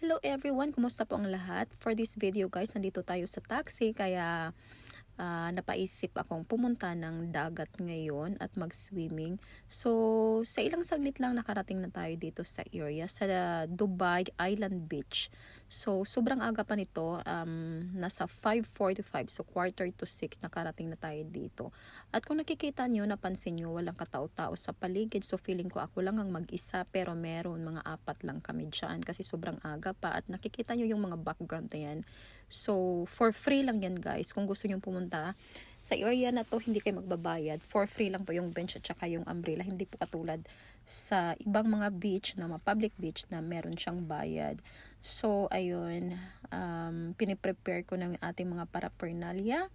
Hello everyone! Kumusta po ang lahat? For this video guys, nandito tayo sa taxi kaya napaisip akong pumunta ng dagat ngayon at mag-swimming. So, sa ilang saglit lang nakarating na tayo dito sa area, sa Dubai Island Beach. So, sobrang aga pa nito, nasa 5:45, so quarter to 6 nakarating na tayo dito. At kung nakikita nyo, napansin nyo, walang katao-tao sa paligid. So, feeling ko ako lang ang mag-isa, pero meron mga 4 lang kami dyan kasi sobrang aga pa. At nakikita nyo yung mga background na yan. So, for free lang yan guys. Kung gusto nyo pumunta sa area na to, hindi kayo magbabayad. For free lang po yung bench at saka yung umbrella. Hindi po katulad sa ibang mga beach na public beach na meron siyang bayad. So, ayun. Piniprepare ko ng ating mga paraphernalia.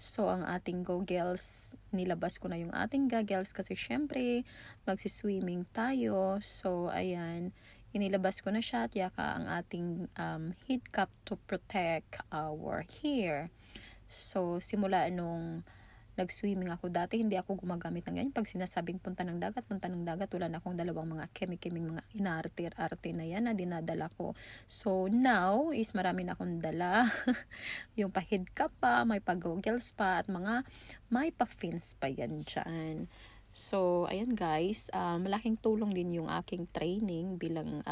So, ang ating goggles, nilabas ko na yung ating goggles kasi syempre, magsiswimming tayo. So, ayan. Inilabas ko na siya at yaka ang ating heat cap to protect our hair. So, simula nung nag-swimming ako dati, hindi ako gumagamit ng ganyan. Pag sinasabing punta ng dagat, wala na akong dalawang mga kemikiming mga inarte-arte na yan na dinadala ko. So, now is marami na akong dala. Yung pa-head cap pa, may pa-goggles pa, at may pa-fins pa yan dyan. So, ayan guys, malaking tulong din yung aking training bilang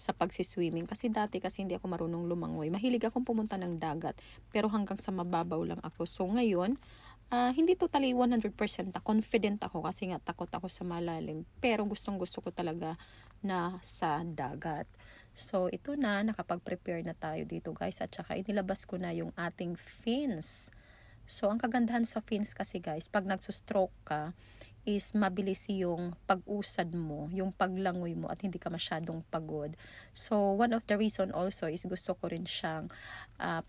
sa pagsiswimming. Kasi dati kasi hindi ako marunong lumangoy. Mahilig akong pumunta ng dagat, pero hanggang sa mababaw lang ako. So, ngayon, hindi totally 100% confident ako kasi nga takot ako sa malalim. Pero gustong gusto ko talaga na sa dagat. So, ito na, nakapag-prepare na tayo dito guys. At saka inilabas ko na yung ating fins. So, ang kagandahan sa fins kasi guys, pag nagsustroke ka, is mabilis yung pag-usad mo, yung paglangoy mo at hindi ka masyadong pagod. So, one of the reason also is gusto ko rin siyang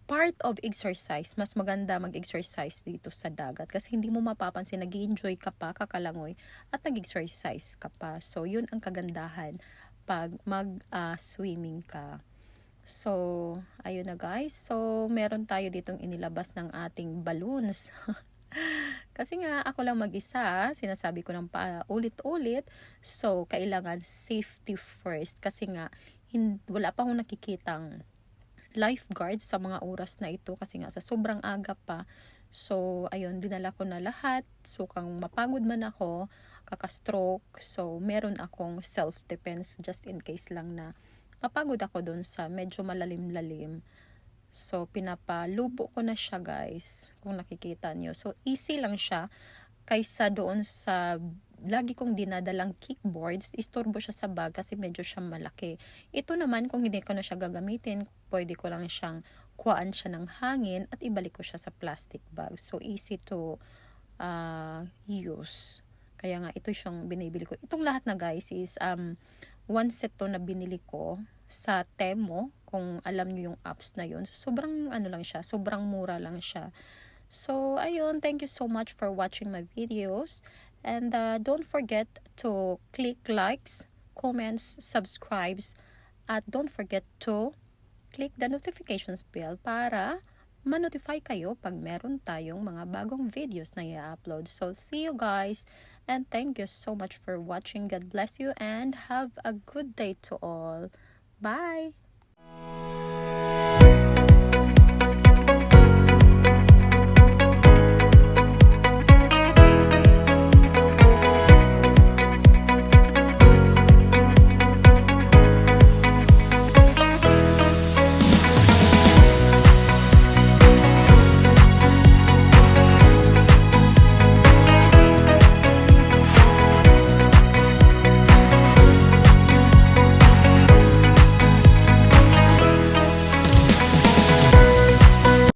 part of exercise. Mas maganda mag-exercise dito sa dagat kasi hindi mo mapapansin, nag-enjoy ka pa, kakalangoy at nag-exercise ka pa. So, yun ang kagandahan pag mag-swimming ka. So, ayun na guys. So, meron tayo ditong inilabas ng ating balloons. Kasi nga ako lang mag-isa, sinasabi ko ng ulit-ulit. So, kailangan safety first. Kasi nga, wala pa akong nakikitang lifeguard sa mga oras na ito. Kasi nga, sa sobrang aga pa. So, ayun, dinala ko na lahat. So, kung mapagod man ako, kakastroke. So, meron akong self-defense just in case lang na mapagod ako dun sa medyo malalim-lalim. So, pinapalubo ko na siya guys, kung nakikita nyo. So, easy lang siya kaysa doon sa lagi kong dinadalang kickboards. Istorbo siya sa bag kasi medyo siya malaki. Ito naman, kung hindi ko na siya gagamitin, pwede ko lang siyang kuhaan siya ng hangin at ibalik ko siya sa plastic bag. So, easy to use. Kaya nga, ito siyang binibili ko. Itong lahat na guys is one set to na binili ko sa Temo, kung alam niyo yung apps na yun. Sobrang ano lang siya, sobrang mura lang siya. So, ayun, thank you so much for watching my videos. And don't forget to click likes, comments, subscribes, at don't forget to click the notifications bell para ma-notify kayo pag meron tayong mga bagong videos na i-upload. So, see you guys, and thank you so much for watching. God bless you, and have a good day to all. Bye!